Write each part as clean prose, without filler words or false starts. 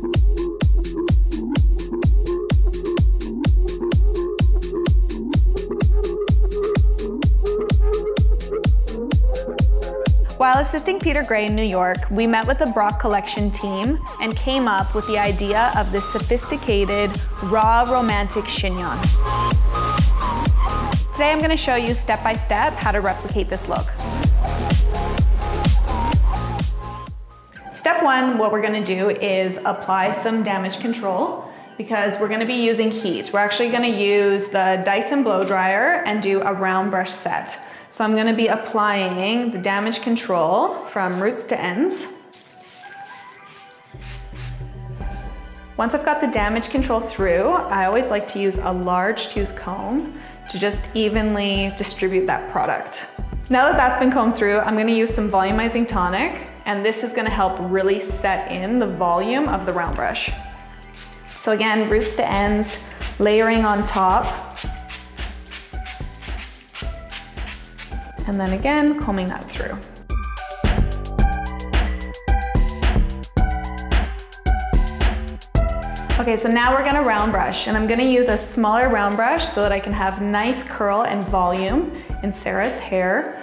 While assisting Peter Gray in New York, we met with the Brock Collection team and came up with the idea of this sophisticated, raw, romantic chignon. Today I'm going to show you step by step how to replicate this look. Step one, what we're going to do is apply some damage control because we're going to be using heat. We're actually going to use the Dyson blow dryer and do a round brush set. So I'm going to be applying the damage control from roots to ends. Once I've got the damage control through, I always like to use a large tooth comb to just evenly distribute that product. Now that that's been combed through, I'm going to use some volumizing tonic, and this is going to help really set in the volume of the round brush. So again, roots to ends, layering on top. And then again, combing that through. Okay, so now we're gonna round brush, and I'm gonna use a smaller round brush so that I can have nice curl and volume in Sarah's hair.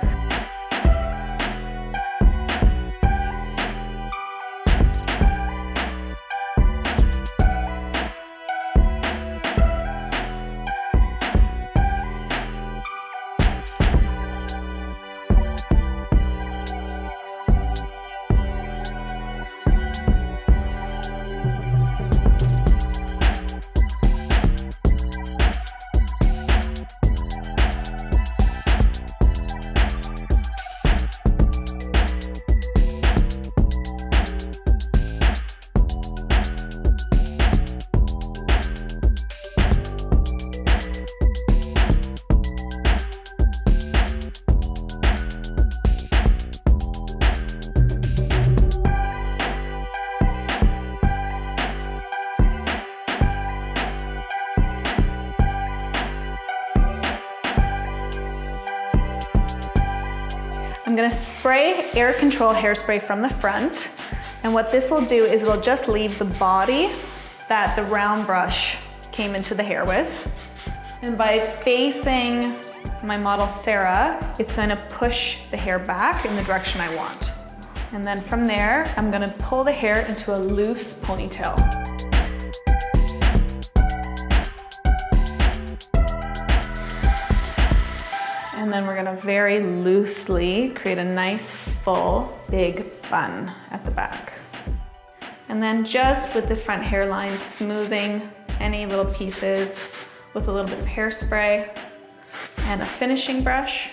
I'm gonna spray air control hairspray from the front, and what this will do is it'll just leave the body that the round brush came into the hair with. And by facing my model Sarah, it's going to push the hair back in the direction I want. And then from there, I'm going to pull the hair into a loose ponytail. And then we're gonna very loosely create a nice, full, big bun at the back. And then just with the front hairline, smoothing any little pieces with a little bit of hairspray and a finishing brush.